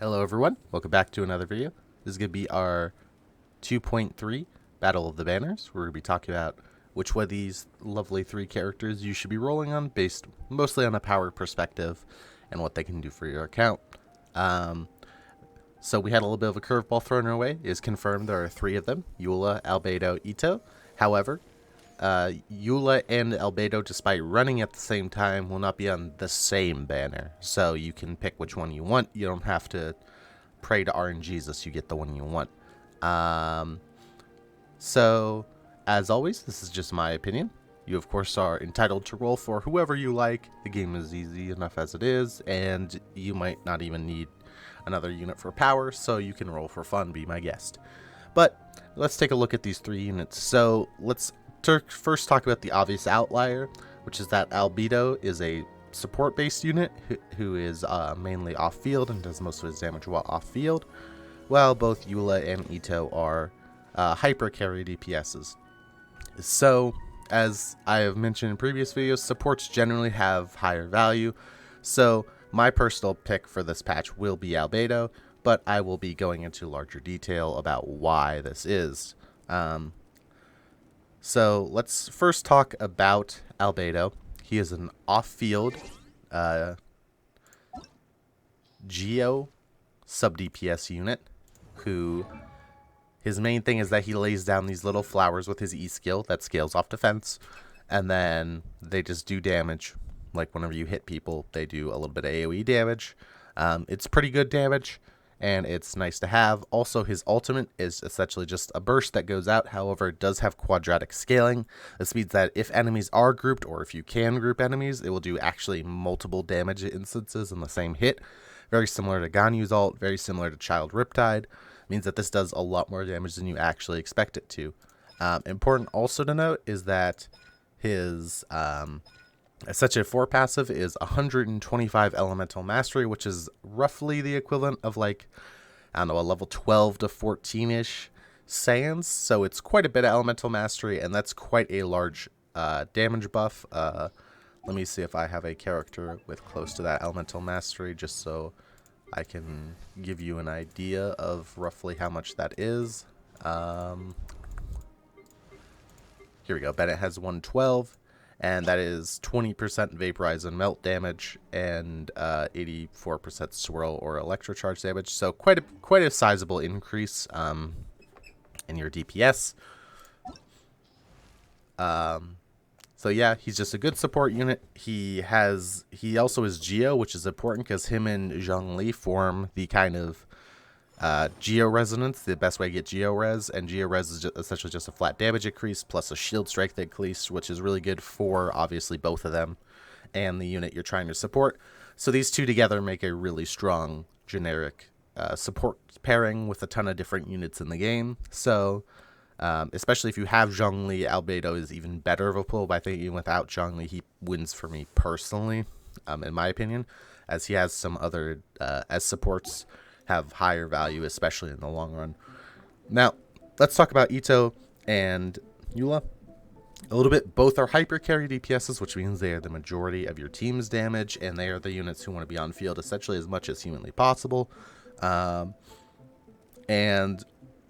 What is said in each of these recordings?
Hello everyone, welcome back to another video. This is going to be our 2.3 Battle of the Banners. We're going to be talking about which one of these lovely three characters you should be rolling on based mostly on a power perspective and what they can do for your account. So we had a little bit of a curveball thrown our way. It is confirmed there are three of them, Yula, Albedo, Ito. However, Yula and Albedo, despite running at the same time, will not be on the same banner. So you can pick which one you want. You don't have to pray to RNGesus. You get the one you want. So, as always, this is just my opinion. You, of course, are entitled to roll for whoever you like. The game is easy enough as it is, and you might not even need another unit for power, so you can roll for fun, be my guest. But let's take a look at these three units. So let's first talk about the obvious outlier, which is that Albedo is a support-based unit who is mainly off-field and does most of his damage while off-field, while both Yula and Ito are hyper-carry DPSs. So, as I have mentioned in previous videos, supports generally have higher value, so my personal pick for this patch will be Albedo, but I will be going into larger detail about why this is. So let's first talk about Albedo. He is an off-field Geo sub-DPS unit who his main thing is that he lays down these little flowers with his E skill that scales off defense, and then they just do damage. Like whenever you hit people, they do a little bit of AoE damage. It's pretty good damage, and it's nice to have. Also, his ultimate is essentially just a burst that goes out. However, it does have quadratic scaling. This means that if enemies are grouped, or if you can group enemies, it will do actually multiple damage instances in the same hit. Very similar to Ganyu's ult, very similar to Child Riptide. Means that this does a lot more damage than you actually expect it to. Important also to note is that his such a 4 passive is 125 elemental mastery, which is roughly the equivalent of like, I don't know, a level 12 to 14-ish Saiyans. So it's quite a bit of elemental mastery, and that's quite a large damage buff. Let me see if I have a character with close to that elemental mastery, just so I can give you an idea of roughly how much that is. Here we go. Bennett has 112. And that is 20% vaporize and melt damage, and 84% swirl or electrocharge damage. So quite a sizable increase in your DPS. So yeah, he's just a good support unit. He also is Geo, which is important because him and Zhongli form the kind of Geo Resonance, the best way to get Geo Res, and Geo Res is essentially just a flat damage increase plus a shield strength increase, which is really good for obviously both of them and the unit you're trying to support. So these two together make a really strong generic support pairing with a ton of different units in the game. So especially if you have Zhongli, Albedo is even better of a pull, but I think even without Zhongli, he wins for me personally, in my opinion, as he has some other as supports have higher value, especially in the long run. Now, let's talk about Ito and Yula a little bit. Both are hyper carry DPSs, which means they are the majority of your team's damage, and they are the units who want to be on field essentially as much as humanly possible. And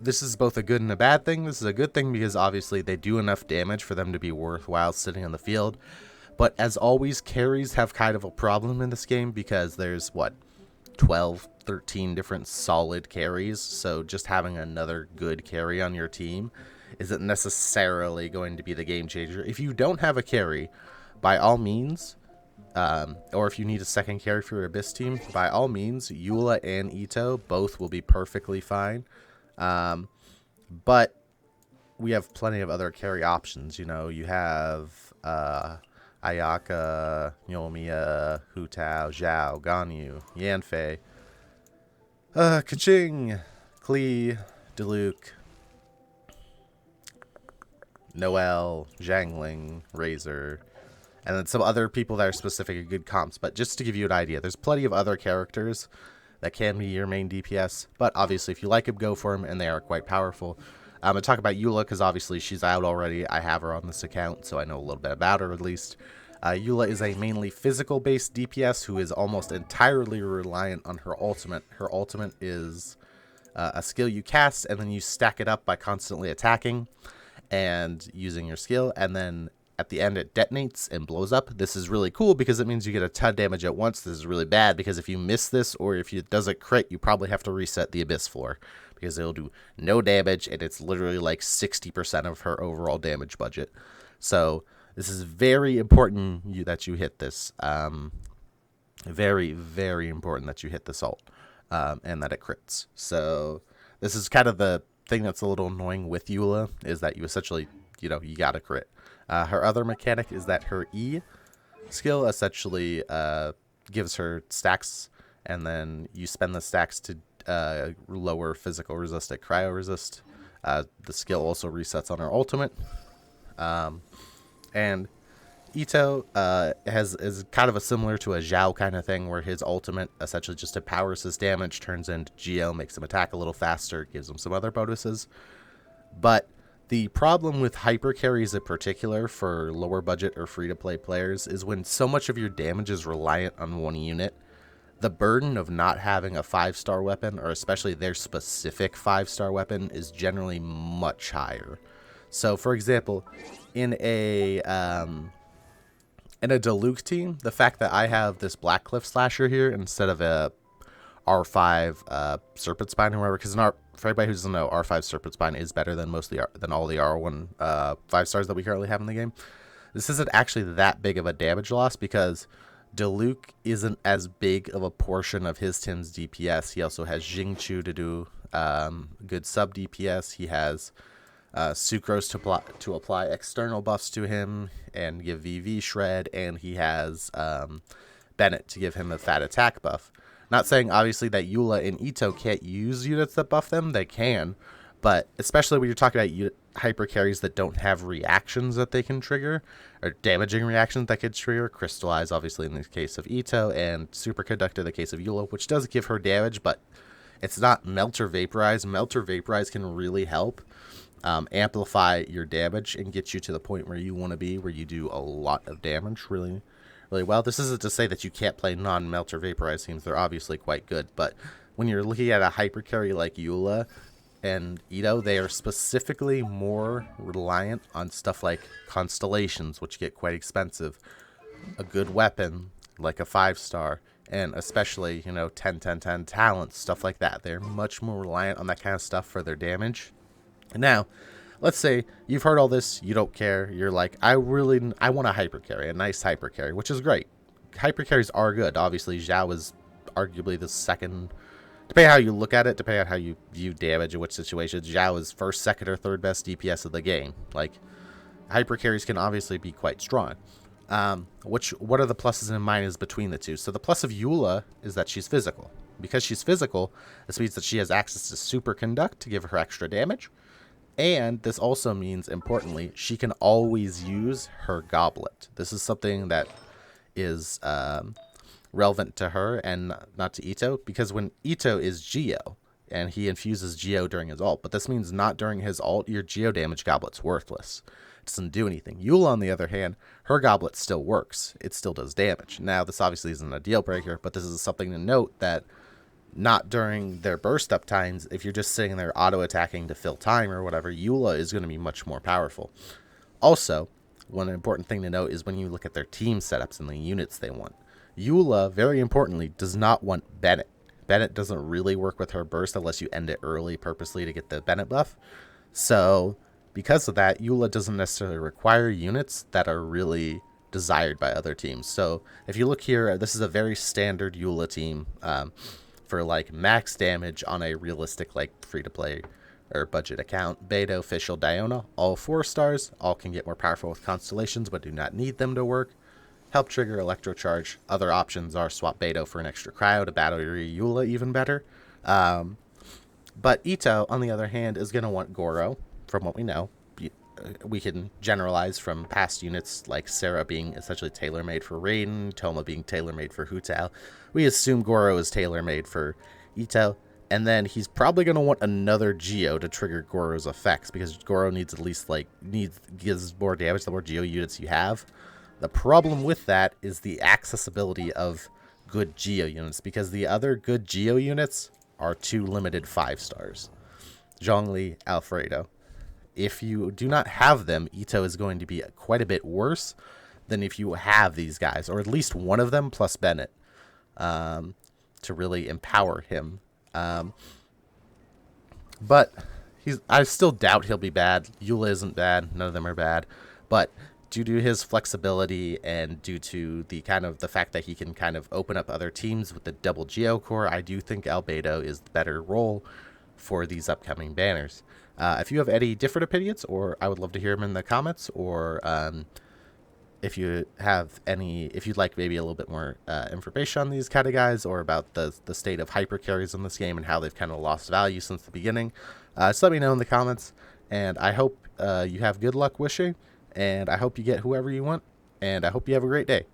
this is both a good and a bad thing. This is a good thing because obviously they do enough damage for them to be worthwhile sitting on the field. But as always, carries have kind of a problem in this game because there's, 12, 13 different solid carries, so just having another good carry on your team isn't necessarily going to be the game changer. If you don't have a carry, by all means, or if you need a second carry for your Abyss team, by all means, Yula and Ito both will be perfectly fine. But we have plenty of other carry options. You know, you have Ayaka, Yoimiya, Hu Tao, Zhao, Ganyu, Yanfei, Kaching, Klee, Diluc, Noel, Zhangling, Razor, and then some other people that are specific and good comps. But just to give you an idea, there's plenty of other characters that can be your main DPS. But obviously, if you like them, go for them, and they are quite powerful. I'm going to talk about Yula because obviously she's out already. I have her on this account, so I know a little bit about her at least. Yula is a mainly physical-based DPS who is almost entirely reliant on her ultimate. Her ultimate is a skill you cast, and then you stack it up by constantly attacking and using your skill, and then at the end it detonates and blows up. This is really cool because it means you get a ton of damage at once. This is really bad because if you miss this, or if it doesn't crit, you probably have to reset the Abyss floor because it'll do no damage, and it's literally like 60% of her overall damage budget. So this is very important that you hit this. Very, very important that you hit this ult, and that it crits. So this is kind of the thing that's a little annoying with Yula, is that you essentially, you gotta crit. Her other mechanic is that her E skill essentially gives her stacks, and then you spend the stacks to lower physical resist at cryo resist. The skill also resets on her ultimate. And Ito is kind of similar to a Zhao kind of thing, where his ultimate essentially just empowers his damage, turns into Geo, makes him attack a little faster, gives him some other bonuses. But the problem with hyper carries in particular for lower budget or free-to-play players is when so much of your damage is reliant on one unit, the burden of not having a 5-star weapon, or especially their specific 5-star weapon, is generally much higher. So, for example, in a Diluc team, the fact that I have this Black Cliff Slasher here instead of a R5 Serpent Spine or whatever, because for everybody who doesn't know, R5 Serpent Spine is better than than all the R1 5-stars that we currently have in the game. This isn't actually that big of a damage loss because Diluc isn't as big of a portion of his team's DPS. He also has Jingchu to do good sub DPS. He has Sucrose to apply external buffs to him and give VV shred, and he has Bennett to give him a fat attack buff. Not saying obviously that Yula and Ito can't use units that buff them, they can, but especially when you're talking about hyper carries that don't have reactions that they can trigger, or damaging reactions that could trigger, Crystallize obviously in the case of Ito, and Superconductor in the case of Yula, which does give her damage, but it's not Melt or Vaporize. Melt or Vaporize can really help amplify your damage and get you to the point where you want to be, where you do a lot of damage really well. This isn't to say that you can't play non-Melt or Vaporize teams. They're obviously quite good, but when you're looking at a hyper carry like Yula and Ito, they are specifically more reliant on stuff like constellations, which get quite expensive, a good weapon like a 5-star, and especially 10-10-10 talents, stuff like that. They're much more reliant on that kind of stuff for their damage. Now, let's say you've heard all this, you don't care, you're like, I want a hyper carry, a nice hyper carry, which is great. Hyper carries are good. Obviously, Zhao is arguably the second, depending on how you look at it, depending on how you view damage in which situations, Zhao is first, second, or third best DPS of the game. Like, hyper carries can obviously be quite strong. What are the pluses and minuses between the two? So the plus of Yula is that she's physical. Because she's physical, this means that she has access to Superconduct to give her extra damage. And this also means, importantly, she can always use her Goblet. This is something that is relevant to her and not to Ito, because when Ito is Geo, and he infuses Geo during his ult, but this means not during his ult, your Geo damage Goblet's worthless. It doesn't do anything. Yula, on the other hand, her Goblet still works. It still does damage. Now, this obviously isn't a deal breaker, but this is something to note that not during their burst up times, if you're just sitting there auto attacking to fill time or whatever, Yula is going to be much more powerful. Also, one important thing to note is when you look at their team setups and the units they want, Yula, very importantly, does not want Bennett. Bennett doesn't really work with her burst unless you end it early purposely to get the Bennett buff. So because of that, Yula doesn't necessarily require units that are really desired by other teams. So if you look here, this is a very standard Yula team for like max damage on a realistic like free-to-play or budget account. Beto, Fischl, Diona, all 4 stars, all can get more powerful with constellations but do not need them to work. Help trigger Electrocharge. Other options are swap Beto for an extra cryo to battle your Yula even better. But Ito, on the other hand, is going to want Goro, from what we know. We can generalize from past units like Sarah being essentially tailor-made for Raiden, Toma being tailor-made for Hu Tao. We assume Goro is tailor-made for Ito, and then he's probably going to want another Geo to trigger Goro's effects, because Goro needs at least gives more damage the more Geo units you have. The problem with that is the accessibility of good Geo units, because the other good Geo units are 2 limited 5 stars. Zhongli, Alfredo. If you do not have them, Ito is going to be quite a bit worse than if you have these guys, or at least one of them plus Bennett, to really empower him. But I still doubt he'll be bad. Yula isn't bad. None of them are bad. But due to his flexibility and due to the fact that he can kind of open up other teams with the double Geo core, I do think Albedo is the better role for these upcoming banners. If you have any different opinions, or I would love to hear them in the comments, or if you'd like maybe a little bit more information on these kind of guys, or about the state of hyper carries in this game and how they've kind of lost value since the beginning, just let me know in the comments. And I hope you have good luck wishing, and I hope you get whoever you want, and I hope you have a great day.